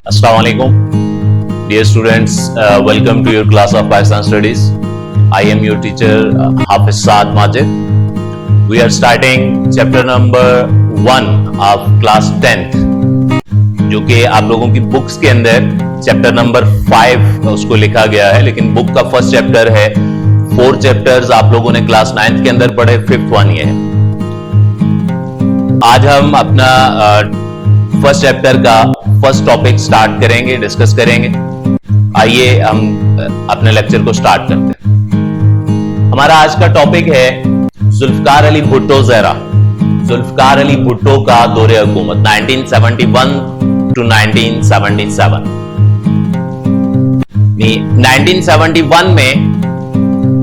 Assalamu alaikum. Dear students, welcome to your class of Pakistan Studies. I am your teacher Hafiz Saad Majid. We are starting chapter number 1 of class 10th, जो कि आप लोगों की books के अंदर chapter number 5 उसको लिखा गया है, लेकिन बुक का फर्स्ट चैप्टर है। 4 चैप्टर्स आप लोगों ने क्लास 9th के अंदर पढ़े, 5th वन ये है। आज हम अपना फर्स्ट चैप्टर का फर्स्ट टॉपिक स्टार्ट करेंगे, डिस्कस करेंगे। आइए हम अपने लेक्चर को स्टार्ट करते हैं। हमारा आज का टॉपिक है जुल्फकार अली भुट्टो ज़ेरा। जुल्फकार अली भुट्टो का दौरे हुकूमत 1971 टू 1977। 1971 में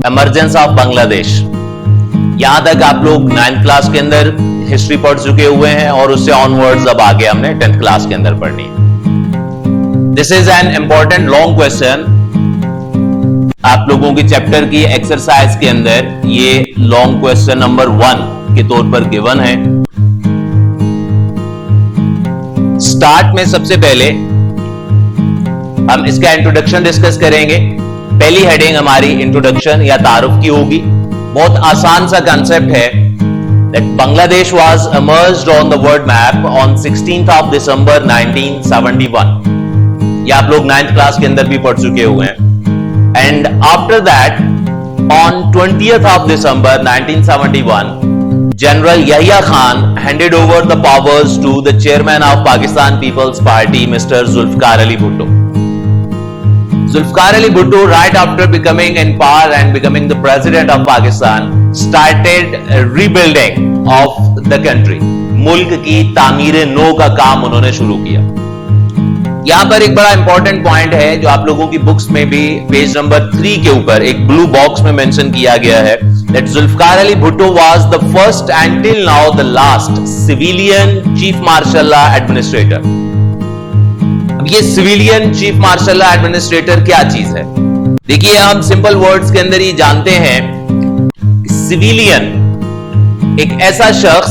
इमरजेंस ऑफ बांग्लादेश, यहां तक आप लोग 9th क्लास के अंदर हिस्ट्री पढ़ चुके हुए हैं और उससे ऑनवर्ड्स अब आगे हमने 10th क्लास के अंदर पढ़नी है। This is an important long question. आप लोगों की चैप्टर की एक्सरसाइज के अंदर ये लॉन्ग क्वेश्चन नंबर 1 के तौर पर गिवन है। स्टार्ट में सबसे पहले हम इसका इंट्रोडक्शन डिस्कस करेंगे। पहली हेडिंग हमारी इंट्रोडक्शन या तारुफ की होगी। बहुत आसान सा कंसेप्ट है that Bangladesh was emerged on the world map on 16th of December 1971. ये आप लोग 9th क्लास के अंदर भी पढ़ चुके हुए हैं। And after that, on 20th of December 1971, General Yahya Khan handed over the powers to the chairman of Pakistan People's Party, Mr. Zulfikar Ali Bhutto. Zulfikar Ali Bhutto, right after becoming in power and becoming the president of Pakistan, started rebuilding of the country. मुल्क की तामीर no का काम उन्होंने शुरू किया। यहां पर एक बड़ा इंपॉर्टेंट पॉइंट है जो आप लोगों की बुक्स में भी पेज नंबर 3 के ऊपर एक ब्लू बॉक्स में मेंशन किया गया है that Zulfikar Ali Bhutto was the first and till now the last civilian chief martial law administrator. अब ये civilian chief martial law administrator क्या चीज है? देखिए, हम सिंपल वर्ड्स के अंदर ही जानते हैं सिविलियन एक ऐसा शख्स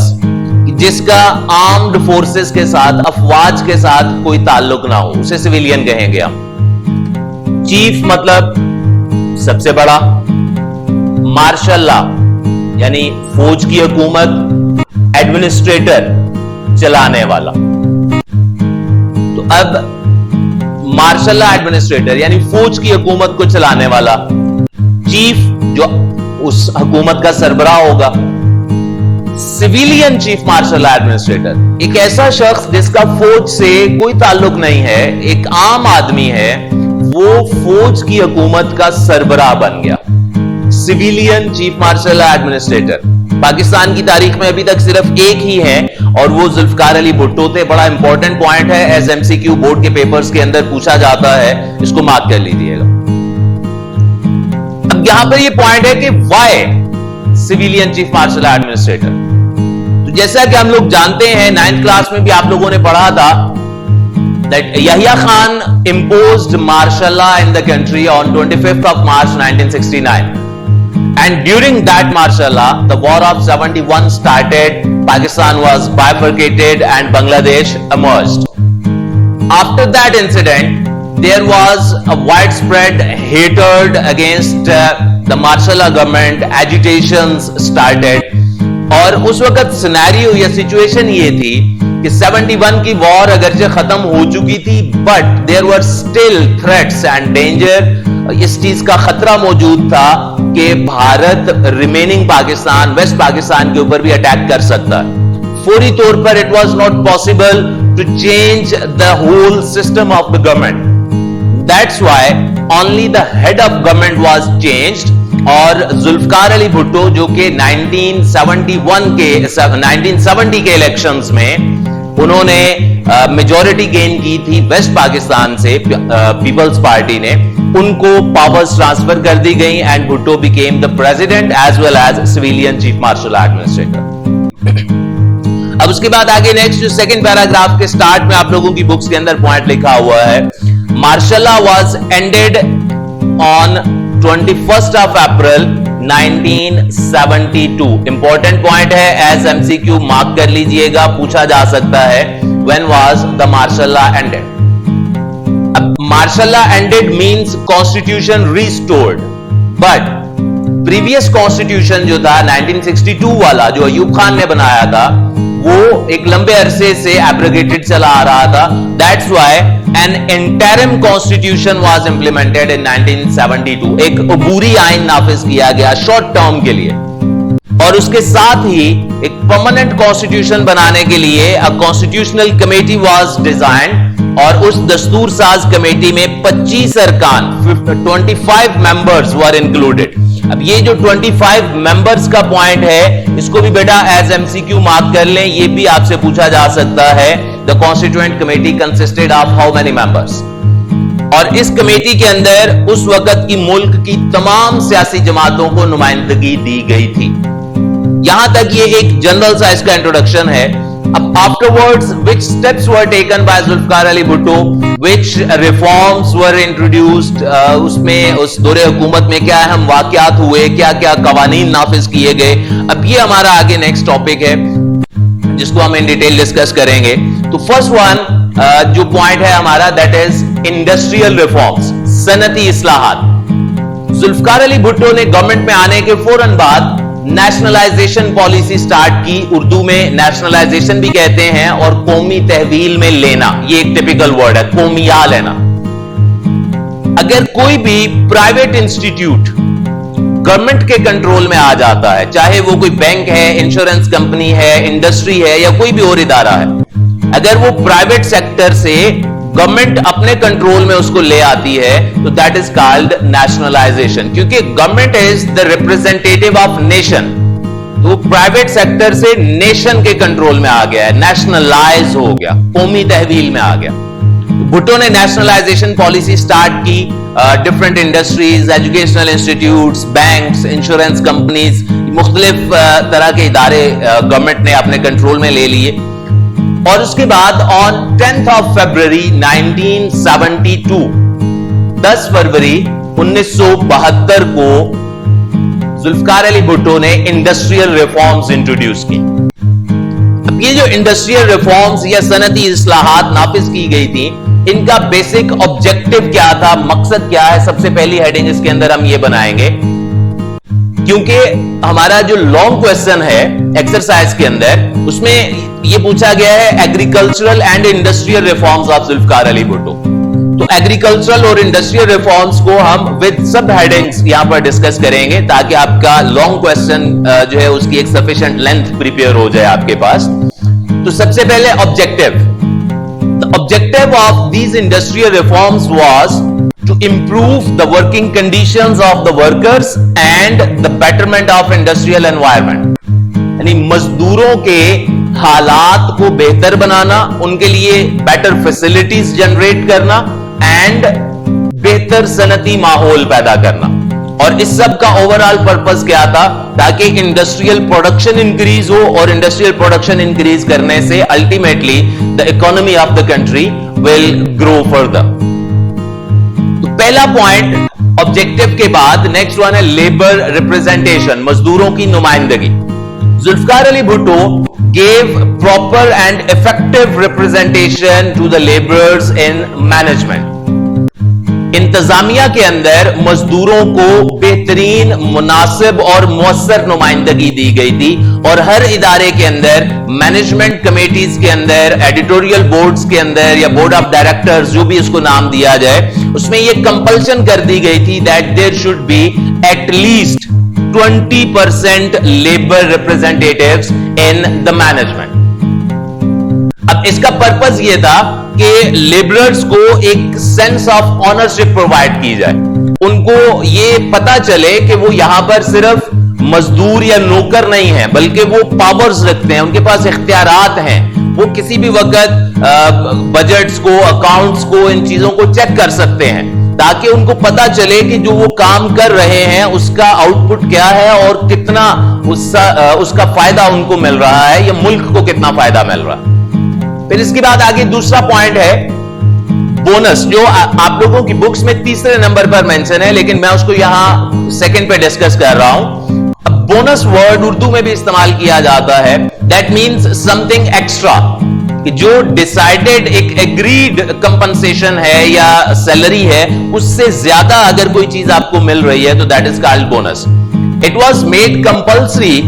जिसका आर्म्ड फोर्सेस के साथ, अफवाज के साथ कोई ताल्लुक ना हो, उसे सिविलियन कहेंगे हम। चीफ मतलब सबसे बड़ा, मार्शल लॉ यानी फौज की हुकूमत, एडमिनिस्ट्रेटर चलाने वाला। तो अब मार्शल लॉ एडमिनिस्ट्रेटर यानी फौज की हुकूमत को चलाने वाला, चीफ जो उस हुकूमत का सरबराह होगा। Civilian chief martial law administrator एक ऐसा शख्स जिसका फौज से कोई ताल्लुक नहीं है, एक आम आदमी है, वो फौज की हुकूमत का सरबराह बन गया। Civilian chief martial law administrator Pakistan की तारीख में अभी तक सिर्फ एक ही है और वो जुल्फकार अली भुट्टो थे। बड़ा इंपॉर्टेंट पॉइंट है, एज एमसीक्यू बोर्ड के पेपर्स के अंदर पूछा जाता है, इसको मार्क कर लीजिएगा। अब यहां पर ये पॉइंट है कि why civilian chief martial law administrator. तो जैसा कि हम लोग जानते हैं, 9th क्लास में भी आप लोगों ने पढ़ा था that Yahya Khan imposed martial law in the country on 25th of March 1969. And during that martial law, the war of 71 started. Pakistan was bifurcated and Bangladesh emerged. After that incident, there was a widespread hatred against the martial law government. Agitations started. और उस वक्त scenario या situation ये थी कि 71 की war अगरचे खत्म हो चुकी थी, but there were still threats and danger. इस चीज का खतरा मौजूद था कि भारत रिमेनिंग पाकिस्तान, वेस्ट पाकिस्तान के ऊपर भी अटैक कर सकता है। फौरी तौर पर it was not possible to change the whole system of the government. That's why only the head of government was changed. और जुल्फकार अली भुट्टो जो कि 1970 के इलेक्शंस में उन्होंने मेजॉरिटी गेन की थी वेस्ट पाकिस्तान से, पीपल्स पार्टी ने, उनको पावर्स ट्रांसफर कर दी गई and Bhutto became the president as well as civilian chief martial law administrator. अब उसके बाद आगे नेक्स्ट जो सेकंड पैराग्राफ के स्टार्ट में आप लोगों की बुक्स के अंदर पॉइंट लिखा हुआ है, martial law was ended on 21st of April 1972। Important point है, एज एमसीक्यू मार्क कर लीजिएगा, पूछा जा सकता है, when was the martial law ended? Martial law ended means constitution restored, but previous constitution जो था 1962 वाला जो अयूब खान ने बनाया था, वो एक लंबे अरसे से एब्रोगेटेड चला आ रहा था. That's why N interim constitution was implemented in 1972. एक अबूरी आइन नाफिज किया गया शॉर्ट टर्म के लिए, और उसके साथ ही एक परमानेंट कॉन्स्टिट्यूशन बनाने के लिए a constitutional committee was designed, और उस दस्तूर साज कमेटी में 25 अरकान 25 मेंबर्स वर इंक्लूडेड. अब ये जो 25 मेंबर्स का पॉइंट है, इसको भी बेटा एज एमसीक्यू मार्क कर लें. ये भी आपसे पूछा जा सकता है, the constituent committee consisted of how many members. और इस कमेटी के अंदर उस वक्त की मुल्क की तमाम सियासी जमातों को नुमाइंदगी दी गई थी. यहां तक ये एक जनरल सा इसका इंट्रोडक्शन है. अब afterwards which steps were taken by Zulfikar Ali Bhutto, which reforms were introduced, उसमें उस दौरे हुकूमत में क्या अहम वाकयात हुए, क्या क्या कवानीन नाफिज किए गए. अब ये हमारा आगे नेक्स्ट टॉपिक है जिसको हम इन डिटेल डिस्कस करेंगे. तो फर्स्ट वन जो पॉइंट है हमारा, दैट इज इंडस्ट्रियल रिफॉर्म्स, सनती इस्लाहात. जुल्फकार अली भुट्टो ने गवर्नमेंट में आने के फौरन बाद नेशनलाइजेशन पॉलिसी स्टार्ट की. उर्दू में नेशनलाइजेशन भी कहते हैं और कौमी तहवील में लेना, ये एक टिपिकल वर्ड है, कौमिया लेना. अगर कोई भी प्राइवेट इंस्टीट्यूट गवर्नमेंट के कंट्रोल में आ जाता है, चाहे वो कोई बैंक है, इंश्योरेंस कंपनी है, इंडस्ट्री है, या कोई भी और इदारा है, अगर वो प्राइवेट सेक्टर से गवर्नमेंट अपने कंट्रोल में उसको ले आती है, तो दैट इज कॉल्ड नेशनलाइजेशन. क्योंकि government is the representative of nation, तो प्राइवेट सेक्टर से नेशन के कंट्रोल में आ गया है, नेशनलाइज हो गया, कौमी तहवील में आ गया. भुट्टो ने नेशनलाइजेशन पॉलिसी स्टार्ट की. Different industries, educational institutes, banks, insurance companies, मुख्तलिफ तरह के इदारे गवर्नमेंट ने अपने कंट्रोल में ले लिए. और उसके बाद ऑन 10th of February 1972, 10 फरवरी 1972 को जुल्फकार अली भुट्टो ने इंडस्ट्रियल रिफॉर्म्स इंट्रोड्यूस की. अब ये जो इंडस्ट्रियल रिफॉर्म्स या सनती इस्लाहात नाफिज की गई थी, इनका बेसिक ऑब्जेक्टिव क्या था, मकसद क्या है, सबसे पहली हेडिंग इसके अंदर हम ये बनाएंगे. क्योंकि हमारा जो लॉन्ग क्वेश्चन है एक्सरसाइज के अंदर, उसमें ये पूछा गया है agricultural and industrial reforms of Zulfikar Ali Bhutto. तो एग्रीकल्चरल और इंडस्ट्रियल रिफॉर्म्स को हम विद सब हेडिंग्स यहां पर डिस्कस करेंगे, ताकि आपका लॉन्ग क्वेश्चन जो है उसकी एक सफिशिएंट लेंथ प्रिपेयर हो जाए आपके पास. तो सबसे पहले objective. The objective of these industrial reforms was to improve the working conditions of the workers and the betterment of industrial environment. यानी मजदूरों के हालात को बेहतर बनाना, उनके लिए बेटर फैसिलिटीज जनरेट करना एंड बेहतर सनती माहौल पैदा करना. और इस सब का ओवरऑल पर्पस क्या था, ताकि इंडस्ट्रियल प्रोडक्शन इंक्रीज हो, और इंडस्ट्रियल प्रोडक्शन इंक्रीज करने से ultimately the economy of the country will grow further. पहला पॉइंट ऑब्जेक्टिव के बाद नेक्स्ट वन है लेबर रिप्रेजेंटेशन, मजदूरों की नुमाइंदगी. Zulfikar Ali Bhutto gave proper and effective representation to the labourers in management. इंतजामिया के अंदर मजदूरों को बेहतरीन, मुनासिब और मुअस्सर नुमाइंदगी दी गई थी, और हर इदारे के अंदर, मैनेजमेंट कमेटीज के अंदर, एडिटोरियल बोर्ड्स के अंदर या बोर्ड ऑफ डायरेक्टर्स, जो भी इसको नाम दिया जाए, उसमें यह कंपल्शन कर दी गई थी that there should be at least 20% labour representatives in the management. अब इसका पर्पस यह था कि लेबरर्स को एक सेंस ऑफ ऑनरशिप प्रोवाइड की जाए, उनको ये पता चले कि वो यहां पर सिर्फ मजदूर या नौकर नहीं है, बल्कि वो पावर्स रखते हैं, उनके पास इख्तियारात हैं, वो किसी भी वक्त बजट्स को, अकाउंट्स को, इन चीजों को चेक कर सकते हैं, ताकि उनको पता चले कि जो वो काम कर रहे हैं उसका आउटपुट क्या है और कितना उसका फायदा उनको मिल रहा है, या मुल्क को कितना फायदा मिल रहा है. फिर इसके बाद आगे दूसरा पॉइंट है बोनस, जो आप लोगों की बुक्स में तीसरे नंबर पर मेंशन है, लेकिन मैं उसको यहां सेकंड पे डिस्कस कर रहा हूं. बोनस वर्ड उर्दू में भी इस्तेमाल किया जाता है, दैट मीन्स समथिंग एक्स्ट्रा, कि जो डिसाइडेड एक एग्रीड कंपनसेशन है या सैलरी है उससे ज्यादा अगर कोई चीज आपको मिल रही है तो that is called bonus. It was made compulsory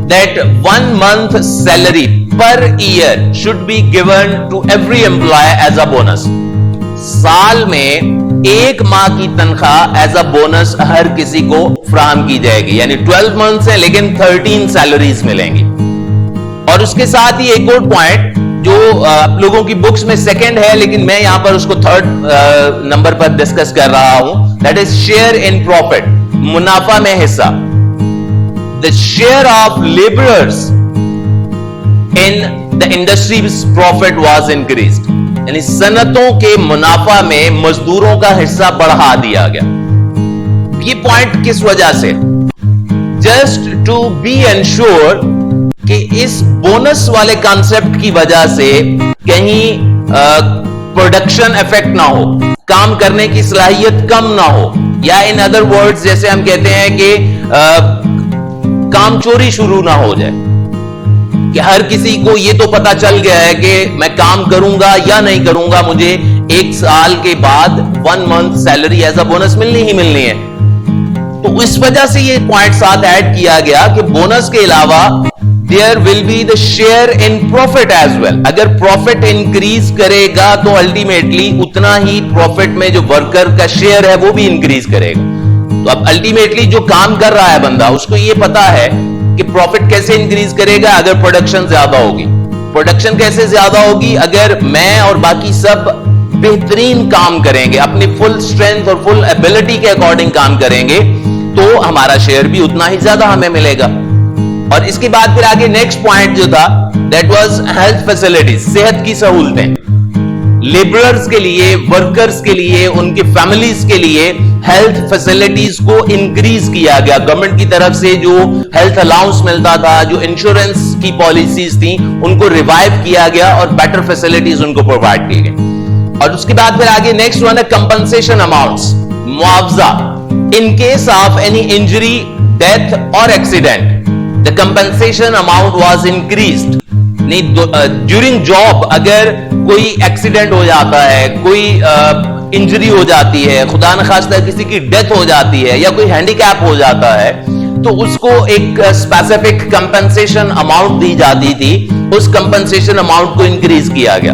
that 1 month salary per year should be given to every employee as a bonus. साल में 1 माह की तनख्वाह एज अ बोनस हर किसी को फराहम की जाएगी. यानी 12 months है लेकिन 13 सैलरीज मिलेंगी. और उसके साथ ही एक और पॉइंट जो आप लोगों की बुक्स में सेकंड है लेकिन मैं यहां पर उसको थर्ड नंबर पर डिस्कस कर रहा हूं, that is share in profit, मुनाफा में हिस्सा. The share of labourers in the industries profit was increased. यानी सनतों के मुनाफा में मजदूरों का हिस्सा बढ़ा दिया गया. ये पॉइंट किस वजह से? जस्ट टू बी एंश्योर कि इस बोनस वाले कॉन्सेप्ट की वजह से कहीं प्रोडक्शन इफेक्ट ना हो, काम करने की सलाहियत कम ना हो, या इन अदर वर्ड्स जैसे हम कहते हैं कि काम चोरी शुरू ना हो जाए. कि हर किसी को ये तो पता चल गया है कि मैं काम करूंगा या नहीं करूंगा, मुझे 1 साल के बाद 1 month salary as a bonus मिलनी ही मिलनी है. तो इस वजह से ये पॉइंट साथ ऐड किया गया कि बोनस के अलावा there will be the share in profit as well. अगर प्रॉफिट इंक्रीज करेगा तो अल्टीमेटली उतना ही प्रॉफिट में जो वर्कर का शेयर है वो भी इंक्रीज करेगा. तो अब अल्टीमेटली जो काम कर रहा है बंदा, उसको ये पता है कि प्रॉफिट कैसे इंक्रीज करेगा अगर प्रोडक्शन ज्यादा होगी. प्रोडक्शन कैसे ज्यादा होगी? अगर मैं और बाकी सब बेहतरीन काम करेंगे, अपनी फुल स्ट्रेंथ और फुल एबिलिटी के अकॉर्डिंग काम करेंगे, तो हमारा शेयर भी उतना ही ज्यादा हमें मिलेगा. और इसके बाद फिर आगे नेक्स्ट पॉइंट जो था दैट वाज हेल्थ फैसिलिटीज, सेहत की सहूलतें. लेबरर्स के लिए, वर्कर्स के लिए, उनके फैमिलीज के लिए हेल्थ फैसिलिटीज को इंक्रीज किया गया. गवर्नमेंट की तरफ से जो हेल्थ अलाउंस मिलता था, जो इंश्योरेंस की पॉलिसीज थी, उनको रिवाइव किया गया और बेटर फैसिलिटीज उनको प्रोवाइड की गई. और उसके बाद फिर आगे नेक्स्ट वन है कंपनसेशन अमाउंट्स, मुआवजा. In case of any injury, death और accident, the compensation amount was increased. During job अगर कोई एक्सीडेंट हो जाता है, कोई इंजरी हो जाती है, खुदा न खास्ता किसी की डेथ हो जाती है या कोई हैंडीकैप हो जाता है, तो उसको एक स्पेसिफिक कंपनसेशन अमाउंट दी जाती थी. उस कंपनसेशन अमाउंट को इंक्रीज किया गया.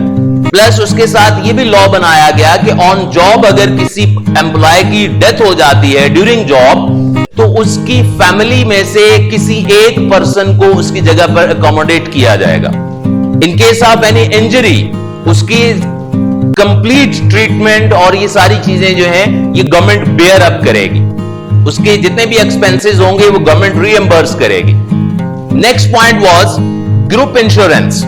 प्लस उसके साथ ये भी लॉ बनाया गया कि ऑन जॉब अगर किसी एम्प्लॉय की डेथ हो जाती है ड्यूरिंग जॉब, तो उसकी फैमिली में से किसी एक पर्सन को उसकी जगह पर अकोमोडेट किया जाएगा. इन केस ऑफ एनी इंजरी, उसकी कंप्लीट ट्रीटमेंट और ये सारी चीजें जो हैं ये गवर्नमेंट बेयर अप करेगी. उसके जितने भी एक्सपेंसेस होंगे वो गवर्नमेंट रीएम्बर्स करेगी. Next point was group insurance.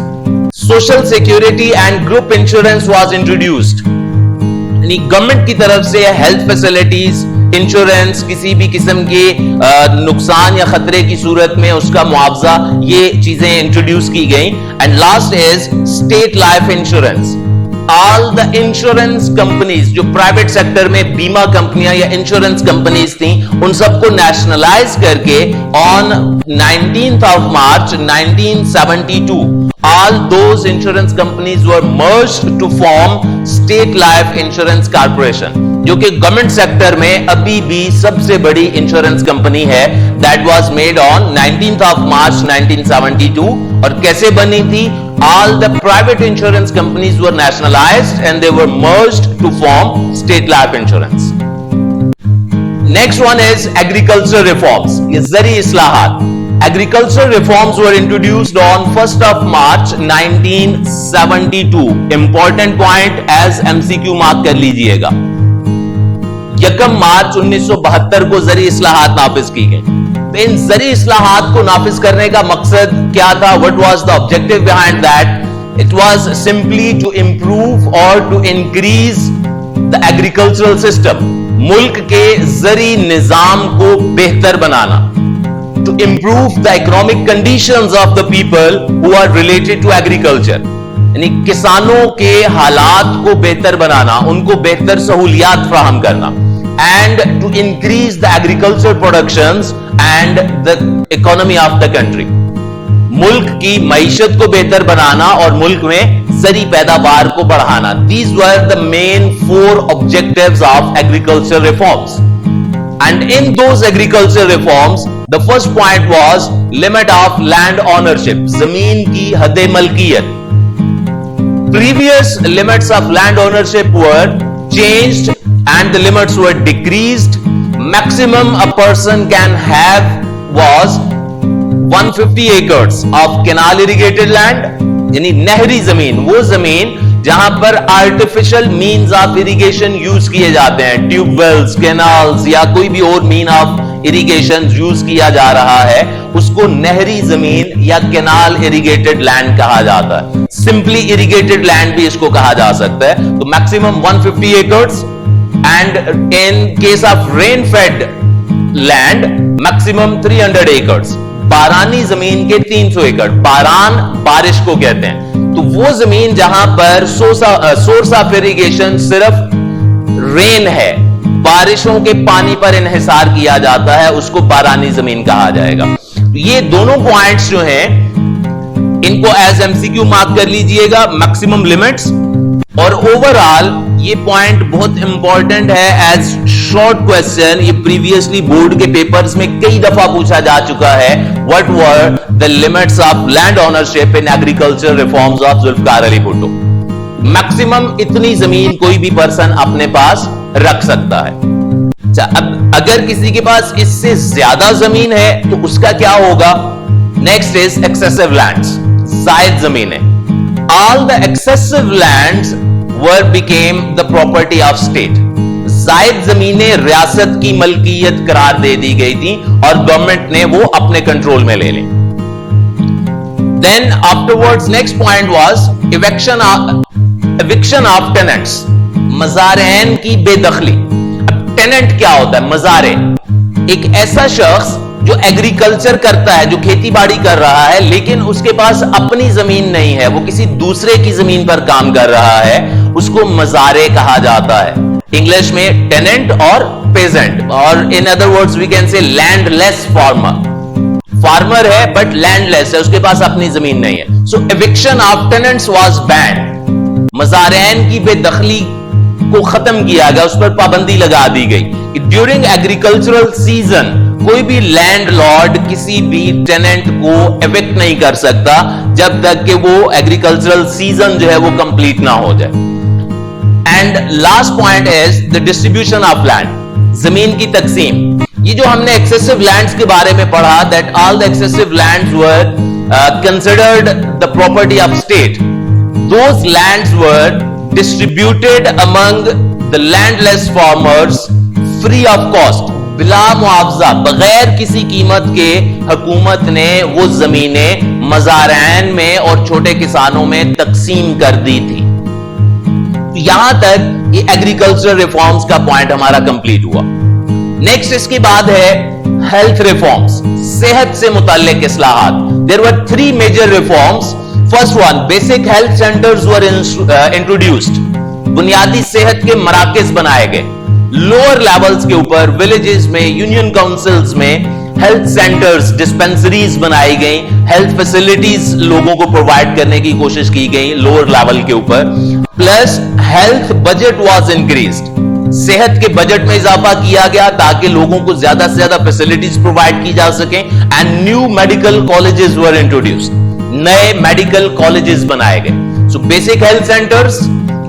Social security and group insurance was introduced. यानी गवर्नमेंट की तरफ से हेल्थ फैसिलिटीज, इंश्योरेंस, किसी भी किस्म के नुकसान या खतरे की सूरत में उसका मुआवजा, ये चीजें इंट्रोड्यूस की गई. And last is state life insurance. All the insurance companies, जो प्राइवेट सेक्टर में बीमा कंपनियां या इंश्योरेंस कंपनीज थी, उन सबको नेशनलाइज करके on 19th of March 1972 all those insurance companies were merged to form State Life Insurance Corporation, जो कि गवर्नमेंट सेक्टर में अभी भी सबसे बड़ी इंश्योरेंस कंपनी है. That was made on 19th of March 1972. और कैसे बनी थी? All the private insurance companies were nationalized and they were merged to form State Life Insurance. Next one is agricultural reforms. ये ज़री इस्लाहात. Agricultural reforms were introduced on 1st of March 1972. Important point as MCQ mark कर लीजिएगा. 1 मार्च 1972 को ज़री इस्लाहात नाफिज की गई. इन ज़री इस्लाहात को नाफिज करने का मकसद क्या था? What was the objective behind that? It was simply to improve or to increase the agricultural system. मुल्क के ज़री निजाम को बेहतर बनाना. To improve the economic conditions of the people who are related to agriculture. यानी किसानों के हालात को बेहतर बनाना, उनको बेहतर सहूलियात फराहम करना. And to increase the agricultural productions and the economy of the country. मुल्क की मईशत को बेहतर बनाना और मुल्क में ज़री पैदावार को बढ़ाना। These were the main 4 objectives of agricultural reforms. And in those agricultural reforms, the first point was limit of land ownership, जमीन की हद मलकियत। Previous limits of land ownership were changed and the limits were decreased. Maximum a person can have was 150 acres of canal irrigated land, यानी नहरी जमीन, वो जमीन जहां पर artificial means of irrigation use किए जाते हैं, ट्यूबवेल्स, कैनाल्स या कोई भी और मीन ऑफ इरिगेशन यूज किया जा रहा है, उसको नहरी जमीन या कैनाल इरिगेटेड लैंड कहा जाता है। सिंपली इरिगेटेड लैंड भी इसको कहा जा सकता है। तो maximum 150 acres and in case of rain fade land maximum 300 acres. बारानी जमीन के 300 एकड़, बारान बारिश को कहते हैं। तो वो जमीन जहां पर सोर्स ऑफ इरिगेशन सिर्फ रेन है, बारिशों के पानी पर इन्हिसार किया जाता है, उसको बारानी जमीन कहा जाएगा। ये दोनों पॉइंट्स जो हैं इनको एज एमसीक्यू मार्क कर लीजिएगा, मैक्सिमम लिमिट्स। और ओवरऑल ये पॉइंट बहुत इंपॉर्टेंट है एज शॉर्ट क्वेश्चन, ये प्रीवियसली बोर्ड के पेपर्स में कई दफा पूछा जा चुका है। What were the limits of land ownership in agriculture reforms of Zulfikar Ali Bhutto. Maximum इतनी जमीन कोई भी पर्सन अपने पास रख सकता है। अब अगर किसी के पास इससे ज्यादा जमीन है तो उसका क्या होगा? नेक्स्ट इज एक्सेसिव लैंड्स, जायद जमीनें। All the excessive lands were became the property of state. जायद जमीनें रियासत की मलकियत करार दे दी गई थी और गवर्नमेंट ने वो अपने कंट्रोल में ले ली। Then afterwards next point was eviction of tenants, मज़ारेन की बेदखली। अब टेनेंट क्या होता है? मज़ारे एक ऐसा शख्स जो एग्रीकल्चर करता है, जो खेती बाड़ी कर रहा है, लेकिन उसके पास अपनी जमीन नहीं है, वो किसी दूसरे की जमीन पर काम कर रहा है, उसको मज़ारे कहा जाता है। इंग्लिश में टेनेंट और पेजेंट, और in other words we can say landless farmer. Farmer है बट लैंडलेस है, उसके पास अपनी जमीन नहीं है। So eviction of tenants was banned. मज़ारेन की बेदखली को खत्म किया गया, उस पर पाबंदी लगा दी गई कि ड्यूरिंग एग्रीकल्चरल सीजन कोई भी लैंडलॉर्ड किसी भी टेनेंट को एविक्ट नहीं कर सकता जब तक कि वो एग्रीकल्चरल सीजन जो है वो कंप्लीट ना हो जाए। And last point is the distribution of land, जमीन की तकसीम। ये जो हमने एक्सेसिव लैंड्स के बारे में पढ़ा, that all the excessive lands were considered the property of state, those lands were distributed among the landless farmers free of cost, बिला मुआवजा, बगैर किसी कीमत के हुकूमत ने वो जमीनें मज़ारैन में और छोटे किसानों में तकसीम कर दी थी। यहां तक ये एग्रीकल्चरल रिफॉर्म्स का पॉइंट हमारा कंप्लीट हुआ। नेक्स्ट इसके बाद है हेल्थ रिफॉर्म्स, सेहत से मुताल्लिक इस्लाहात। There were 3 major reforms. First one, basic health centres were introduced, बुनियादी सेहत के मराकज बनाए गए। लोअर लेवल्स के ऊपर विलेजेस में, यूनियन काउंसिल्स में हेल्थ सेंटर्स, डिस्पेंसरीज बनाई गई, हेल्थ फैसिलिटीज लोगों को प्रोवाइड करने की कोशिश की गई लोअर लेवल के ऊपर। Plus health budget was increased, सेहत के बजट में इजाफा किया गया ताकि लोगों को ज्यादा से ज्यादा फैसिलिटीज प्रोवाइड की जा सके। And new medical colleges were introduced, नए मेडिकल कॉलेजेस बनाए गए। So basic health centres,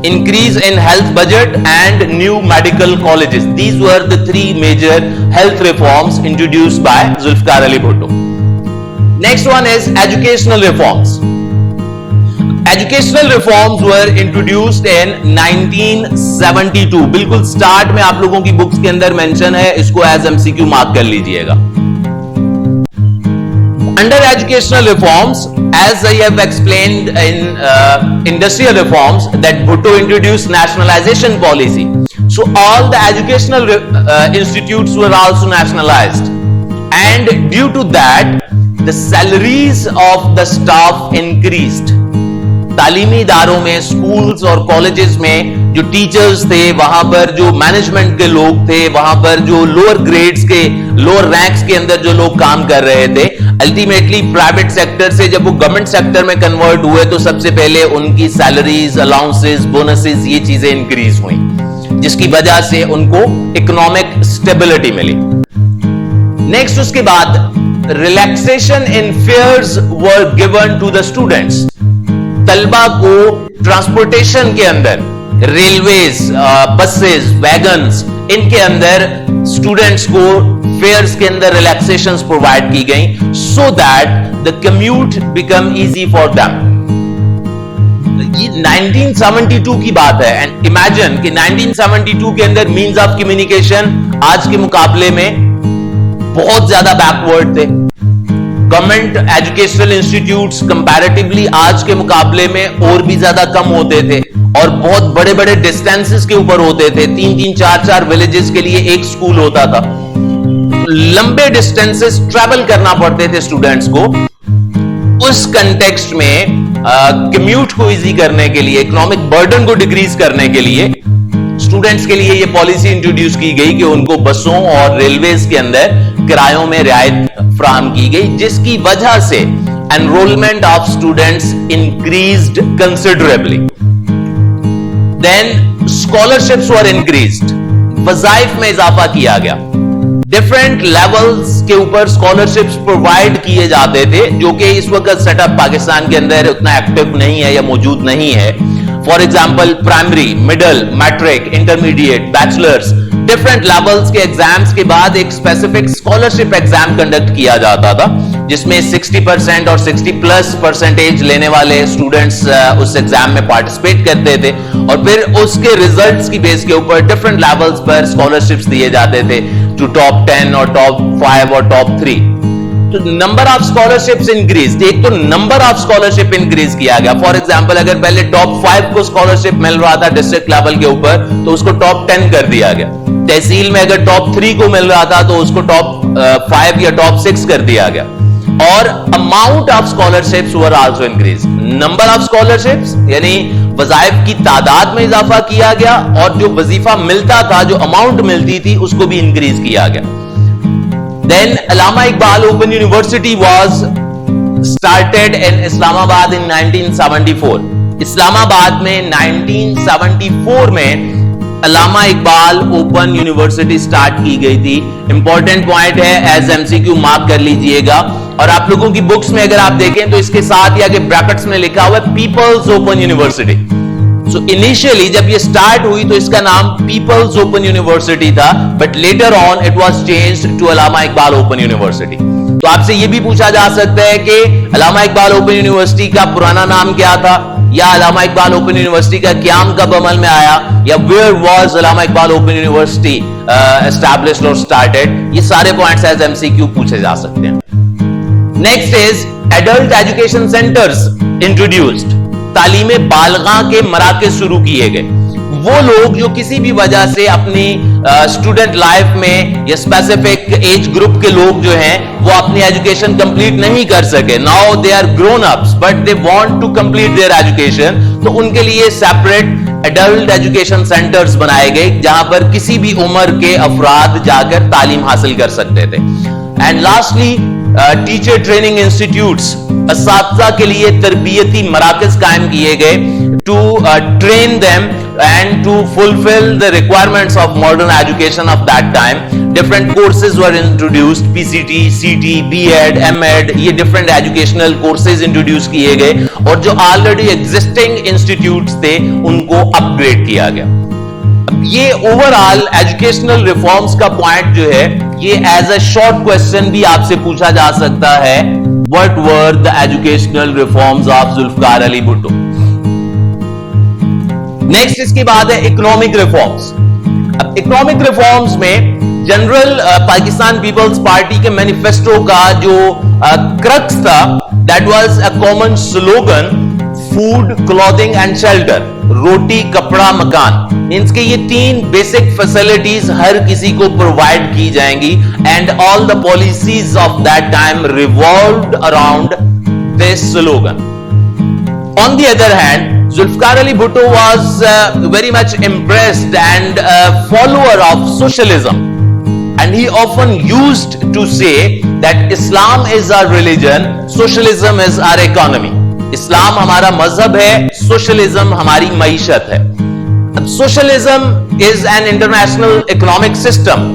increase in health budget and new medical colleges. These were the 3 major health reforms introduced by Zulfikar Ali Bhutto. Next one is educational reforms. Educational reforms were introduced in 1972. बिल्कुल start में आप लोगों की books के अंदर mention है, इसको as MCQ mark कर लीजिएगा। Under educational reforms, as I have explained in industrial reforms, that Bhutto introduced nationalization policy. So all the educational institutes were also nationalized, and due to that, the salaries of the staff increased. तालीमी इदारों में, schools और colleges में जो teachers थे, वहां पर जो मैनेजमेंट के लोग थे, वहां पर जो लोअर ग्रेड्स के, लोअर रैंक्स के अंदर जो लोग काम कर रहे थे, अल्टीमेटली प्राइवेट सेक्टर से जब वो गवर्नमेंट सेक्टर में कन्वर्ट हुए तो सबसे पहले उनकी सैलरीज, अलाउंसेस, बोनसेस, ये चीजें इंक्रीज हुई, जिसकी वजह से उनको इकोनॉमिक स्टेबिलिटी मिली। नेक्स्ट उसके बाद relaxation in fares were given to the students. तलबा को ट्रांसपोर्टेशन के अंदर, रेलवेज, बसेस, वैगन्स, इनके अंदर स्टूडेंट्स को फेयर्स के अंदर रिलैक्सेशंस प्रोवाइड की गई so that the commute become easy for them. 1972 की बात है एंड इमेजिन कि 1972 के अंदर मीन्स ऑफ कम्युनिकेशन आज के मुकाबले में बहुत ज्यादा बैकवर्ड थे। गवर्नमेंट एजुकेशनल इंस्टीट्यूट्स कंपैरेटिवली आज के मुकाबले में और भी ज्यादा कम होते थे और बहुत बड़े बड़े डिस्टेंसेस के ऊपर होते थे। 3-3, 4-4 विलेजेस के लिए एक स्कूल होता था। लंबे डिस्टेंसेस ट्रैवल करना पड़ते थे स्टूडेंट्स को। उस कंटेक्स्ट में कम्यूट को इजी करने के लिए, इकोनॉमिक बर्डन को डिक्रीज करने के लिए स्टूडेंट्स के लिए यह पॉलिसी इंट्रोड्यूस की गई कि उनको बसों और रेलवेज के अंदर किरायों में रियायत फराहम की गई, जिसकी वजह से enrolment of students increased considerably. Then scholarships were increased, वज़ाइफ में इजाफा किया गया। डिफरेंट लेवल्स के ऊपर स्कॉलरशिप्स प्रोवाइड किए जाते थे, जो कि इस वक्त सेटअप पाकिस्तान के अंदर उतना एक्टिव नहीं है या मौजूद नहीं है। For example primary, middle, matric, intermediate, bachelors, different levels के एग्जाम्स के बाद एक स्पेसिफिक स्कॉलरशिप एग्जाम कंडक्ट किया जाता था, जिसमें 60% और 60+ % लेने वाले स्टूडेंट्स उस एग्जाम में पार्टिसिपेट करते थे और फिर उसके रिजल्ट्स की बेस के ऊपर डिफरेंट लेवल्स पर स्कॉलरशिप्स दिए जाते थे टू टॉप 10 और टॉप 5 और टॉप 3। तो नंबर ऑफ स्कॉलरशिप्स इंक्रीज, एक तो नंबर ऑफ स्कॉलरशिप इंक्रीज किया गया। फॉर एग्जांपल अगर पहले टॉप 5 को स्कॉलरशिप मिल रहा था डिस्ट्रिक्ट लेवल के ऊपर तो उसको टॉप 10 कर दिया गया। तहसील में अगर टॉप 3 को मिल रहा था तो उसको टॉप 5 या टॉप 6 कर दिया गया। और amount of scholarships were also increase. Number of scholarships यानी वज़ाइफ की तादाद में इजाफा किया गया और जो वजीफा मिलता था, जो अमाउंट मिलती थी, उसको भी इंक्रीज किया गया। Then Allama Iqbal Open University was started in Islamabad in 1974. Islamabad में 1974 में अल्लामा इकबाल ओपन यूनिवर्सिटी स्टार्ट की गई थी। इंपॉर्टेंट पॉइंट है, एज एमसीक्यू मार्क कर लीजिएगा। और आप लोगों की बुक्स में अगर आप देखें तो इसके साथ या के ब्रैकेट्स में लिखा हुआ है people's open university. So initially जब ये स्टार्ट हुई तो इसका नाम पीपल्स ओपन यूनिवर्सिटी था, but later on it was changed to Allama Iqbal open university. तो आपसे ये भी पूछा जा सकता है कि अल्लामा इकबाल ओपन यूनिवर्सिटी का पुराना नाम क्या था, या अल्लामा इकबाल ओपन यूनिवर्सिटी का क्याम कब अमल में आया, या where was Allama Iqbal open university established और स्टार्टेड। ये सारे पॉइंट्स एज एमसीक्यू पूछे जा सकते हैं। Next is adult education centres introduced. तालीमे बालगा के मराकज़ शुरू किए गए। वो लोग जो किसी भी वजह से अपनी स्टूडेंट लाइफ में या स्पेसिफिक एज ग्रुप के लोग जो हैं वो अपनी एजुकेशन कंप्लीट नहीं कर सके, now they are grown ups but they want to complete their education, तो उनके लिए सेपरेट एडल्ट एजुकेशन सेंटर्स बनाए गए जहां पर किसी भी उम्र के अफराद जाकर तालीम हासिल कर सकते थे। And lastly teacher training institutes, असातिज़ा के लिए तरबियती मराकज़ कायम किए गए to train them and to fulfill the requirements of modern education of that time. Different courses were introduced, PCT, CT, B.Ed, M.Ed, ये different educational courses introduce किए गए और जो already existing institutes थे उनको upgrade किया गया। अब ये overall educational reforms का point जो है ये as a short question भी आपसे पूछा जा सकता है, what were the educational reforms of Zulfikar Ali Bhutto? Next इसके बाद है इकोनॉमिक रिफॉर्म्स। अब इकोनॉमिक रिफॉर्म्स में जनरल पाकिस्तान पीपल्स पार्टी के मैनिफेस्टो का जो क्रक्स था that was a common slogan, food, clothing and shelter, रोटी, कपड़ा, मकान। इनके ये 3 बेसिक फैसिलिटीज हर किसी को प्रोवाइड की जाएंगी and all the policies of that time revolved around this slogan. On the other hand, Zulfikar Ali Bhutto was very much impressed and a follower of socialism, and he often used to say that Islam is our religion, socialism is our economy. इस्लाम हमारा मजहब है, socialism हमारी मईशत है. Socialism is an international economic system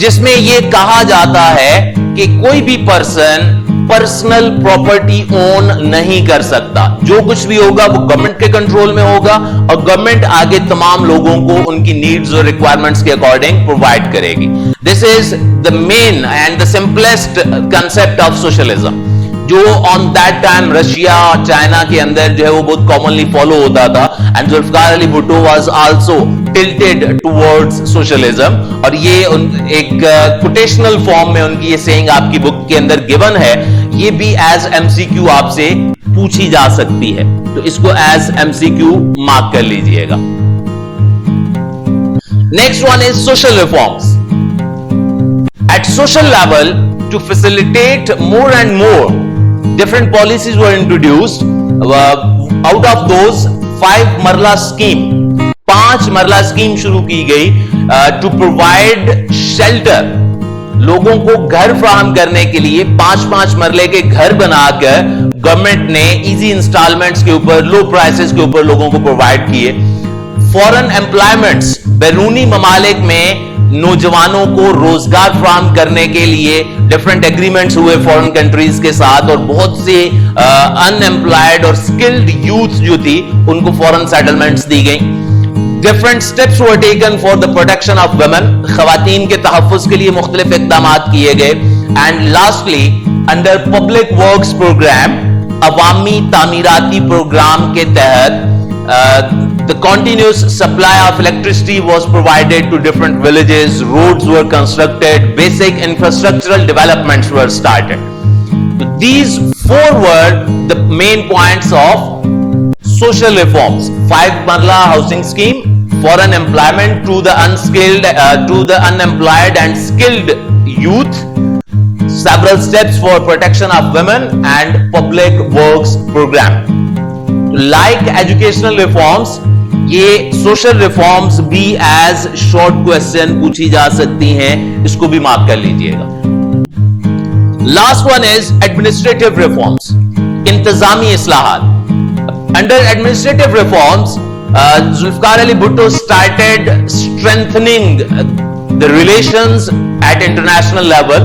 जिसमें यह कहा जाता है कि कोई भी पर्सन पर्सनल प्रॉपर्टी ओन नहीं कर सकता. जो कुछ भी होगा वो गवर्नमेंट के कंट्रोल में होगा और गवर्नमेंट आगे तमाम लोगों को उनकी नीड्स और रिक्वायरमेंट्स के अकॉर्डिंग प्रोवाइड करेगी. This is the main and the simplest concept of socialism, जो ऑन दैट टाइम रशिया और चाइना के अंदर जो है वो बहुत कॉमनली फॉलो होता था. And Zulfikar Ali Bhutto was also tilted towards socialism. और ये एक कोटेशनल फॉर्म में उनकी ये सेइंग आपकी बुक के अंदर गिवन है. ये भी एज एमसीक्यू आपसे पूछी जा सकती है, तो इसको एज एमसीक्यू मार्क कर लीजिएगा. Next one is social reforms. At social level, to facilitate more and more, different policies were introduced. Out of those, 5 मरला स्कीम, 5 मरला स्कीम शुरू की गई to provide shelter. लोगों को घर फराहम करने के लिए 5-5 मरले के घर बनाकर गवर्नमेंट ने इजी इंस्टॉलमेंट्स के ऊपर, लो प्राइसेस के ऊपर लोगों को प्रोवाइड किए. फॉरेन एम्प्लॉयमेंट्स, बैरूनी ममालिक में नौजवानों को रोजगार फराहम करने के लिए डिफरेंट एग्रीमेंट्स हुए फॉरेन कंट्रीज के साथ, और बहुत से अनएम्प्लॉयड और स्किल्ड यूथ जो थी उनको फॉरेन सेटलमेंट्स दी गई. Different steps were taken for the protection of women. खवातीन के तहफ्फुज के लिए मुख्तलिफ इक़दाम किए गए. And lastly, under public works programme, अवामी तामीराती प्रोग्राम के तहत the continuous supply of electricity was provided to different villages, roads were constructed, basic infrastructural developments were started. So these 4 were the main points of social reforms. 5 Marla housing scheme, foreign employment to the unskilled, to the unemployed and skilled youth, several steps for protection of women, and public works program. Like educational reforms, ये social reforms भी as short question पूछी जा सकती हैं, इसको भी mark कर लीजिएगा. Last one is administrative reforms, इंतजामी इस्लाहात. Under administrative reforms, Zulfikar Ali Bhutto started strengthening the relations at international level,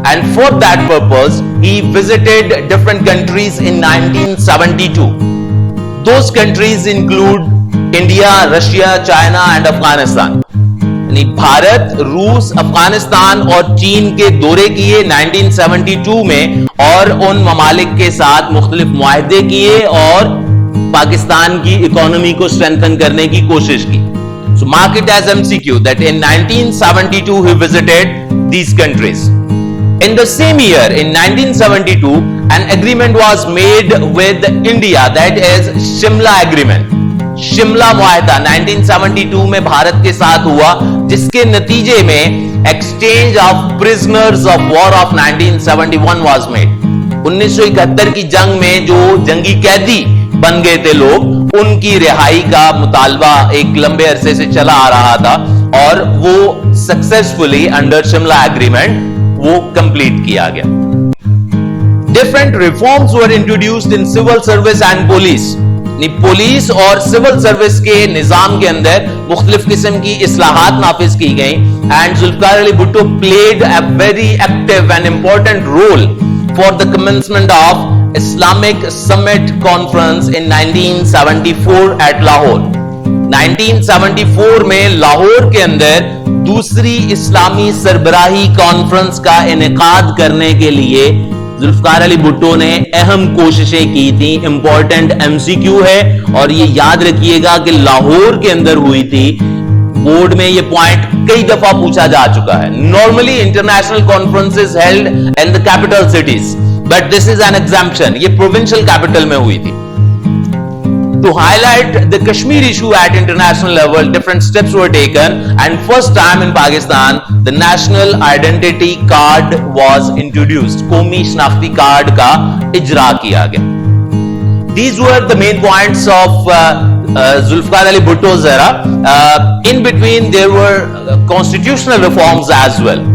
and for that purpose he visited different countries in 1972. Those countries include India, Russia, China and Afghanistan. यानी भारत, रूस, अफगानिस्तान और चीन के दौरे किए 1972 में, और उन ममालिक के साथ मुख्तलिफ मुआहदे किए और पाकिस्तान की इकोनॉमी को स्ट्रेंथन करने की कोशिश की. So mark it as MCQ that in 1972 he visited these countries. In the same year, in 1972, an agreement was made with India, that is Shimla Agreement. Shimla मुआहदा 1972 में भारत के साथ हुआ, जिसके नतीजे में exchange of prisoners of war of 1971 was made. 1971 की जंग में जो जंगी कैदी बन गए थे लोग, उनकी रिहाई का मुतालबा एक लंबे अरसे से चला आ रहा था, और वो सक्सेसफुली अंडर शिमला एग्रीमेंट वो कंप्लीट किया गया. Different reforms were introduced in civil service and police. Police और सिविल सर्विस के निजाम के अंदर मुख्तलिफ किस्म की इस्लाहात नाफिज की गई. And Zulfikar Ali Bhutto played a very active and important role for the commencement of Islamic summit conference in 1974 at Lahore. 1974 में लाहौर के अंदर दूसरी इस्लामी सरबराही कॉन्फ्रेंस का इनेकाद करने के लिए जुल्फिकार अली भुट्टो ने अहम कोशिशें की थी. इंपॉर्टेंट एमसीक्यू है, और ये याद रखिएगा कि लाहौर के अंदर हुई थी. बोर्ड में ये पॉइंट कई दफा पूछा जा चुका है. Normally international conferences held in the capital cities, but this is an exemption. ये प्रोविंशियल कैपिटल में हुई थी. To highlight the Kashmir issue at international level, different steps were taken, and first time in Pakistan, the national identity card was introduced. कौमी शनाख्ती card का इजरा किया गया. these were the main points of Zulfikar Ali Bhutto's era. In between there were constitutional reforms as well.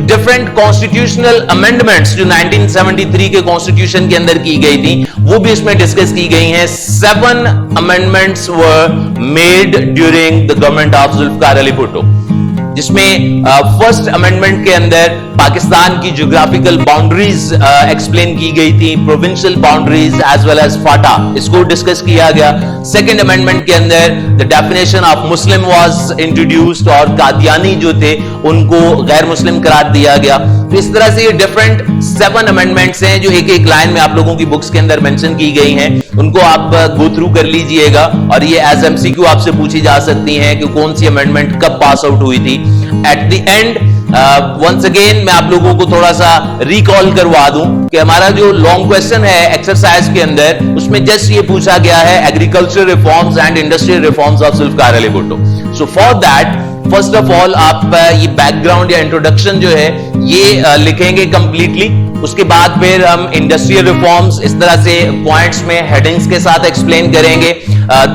Different constitutional amendments जो 1973 के constitution के अंदर की गई थी वो भी इसमें डिस्कस की गई हैं. 7 amendments were made during the government of Zulfikar Ali Bhutto, जिसमें फर्स्ट अमेंडमेंट के अंदर पाकिस्तान की ज्योग्राफिकल बाउंड्रीज एक्सप्लेन की गई थी, provincial boundaries as well as FATA, इसको डिस्कस किया गया. सेकंड अमेंडमेंट के अंदर the definition of Muslim was introduced और कादियानी जो थे उनको गैर मुस्लिम करार दिया गया. तो इस तरह से ये डिफरेंट 7 अमेंडमेंट्स हैं जो एक एक लाइन में आप लोगों की बुक्स के अंदर मेंशन की गई हैं. उनको आप गो थ्रू कर लीजिएगा और ये एज एमसीक्यू आपसे पूछी जा सकती हैं कि कौन सी अमेंडमेंट कब पास आउट हुई थी. At the end once again मैं आप लोगों को थोड़ा सा रिकॉल करवा दूं कि हमारा जो लॉन्ग क्वेश्चन है एक्सरसाइज के अंदर उसमें जस्ट ये पूछा गया है agriculture reforms and industrial reforms of Zulfikar Ali Bhutto. So for that first of all आप ये बैकग्राउंड या इंट्रोडक्शन जो है ये लिखेंगे कंप्लीटली. उसके बाद फिर हम इंडस्ट्रियल रिफॉर्म्स इस तरह से पॉइंट्स में हेडिंग्स के साथ एक्सप्लेन करेंगे.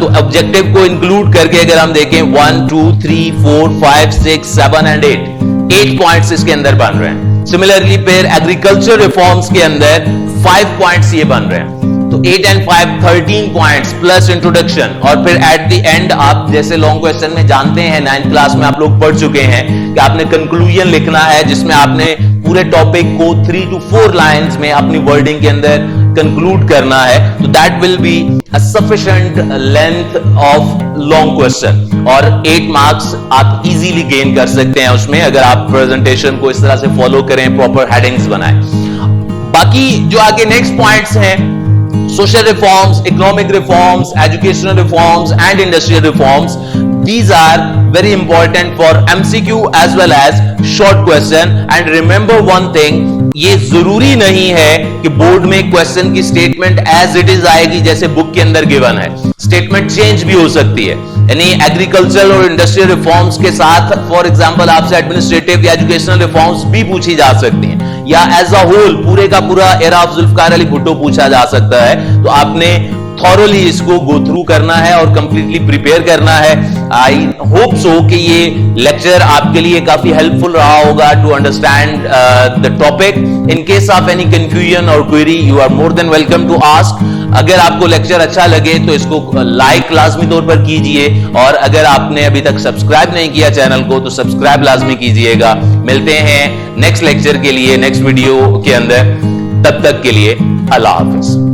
तो ऑब्जेक्टिव को इंक्लूड करके अगर हम देखें 1 2 3 4 5 6 7 एंड 8 पॉइंट्स इसके अंदर बन रहे हैं. सिमिलरली फिर एग्रीकल्चर रिफॉर्म्स के अंदर 5 पॉइंट्स ये बन रहे हैं. तो 8 and 5 13 पॉइंट्स प्लस इंट्रोडक्शन. और फिर एट द एंड आप जैसे लॉन्ग क्वेश्चन में जानते हैं 9th क्लास में आप लोग पढ़ चुके हैं कि आपने कंक्लूजन लिखना है जिसमें आपने पूरे टॉपिक को 3 to 4 लाइंस में अपनी वर्डिंग के अंदर कंक्लूड करना है. तो that will be a sufficient length of long question और 8 मार्क्स आप इजीली गेन कर सकते हैं उसमें अगर आप प्रेजेंटेशन को इस तरह से फॉलो करें, प्रॉपर हेडिंग्स बनाएं. बाकी जो आगे नेक्स्ट पॉइंट्स हैं social reforms, economic reforms, educational reforms and industrial reforms, these are very important for MCQ as well as short question. And remember one thing, ये जरूरी नहीं है कि बोर्ड में क्वेश्चन की स्टेटमेंट एज इट इज आएगी जैसे बुक के अंदर गिवन है. स्टेटमेंट चेंज भी हो सकती है. यानी एग्रीकल्चर और इंडस्ट्रियल रिफॉर्म्स के साथ फॉर एग्जांपल आपसे एडमिनिस्ट्रेटिव या एजुकेशनल रिफॉर्म्स भी पूछी जा सकती हैं या एज अ होल पूरे का पूरा एरा ऑफ जुल्फिकार अली भुट्टो पूछा जा सकता है. तो आपने थॉरोली इसको गो थ्रू करना है और कंप्लीटली प्रिपेयर करना है. आई होप सो कि ये लेक्चर आपके लिए काफी हेल्पफुल रहा होगा to understand the topic. In case of any confusion और query you are more than welcome to ask. अगर आपको लेक्चर अच्छा लगे तो इसको लाइक लाजमी तौर पर कीजिए और अगर आपने अभी तक सब्सक्राइब नहीं किया चैनल को तो सब्सक्राइब लाजमी कीजिएगा. मिलते हैं नेक्स्ट लेक्चर के लिए नेक्स्ट वीडियो के अंदर. तब तक के लिए अल्लाह हाफिज.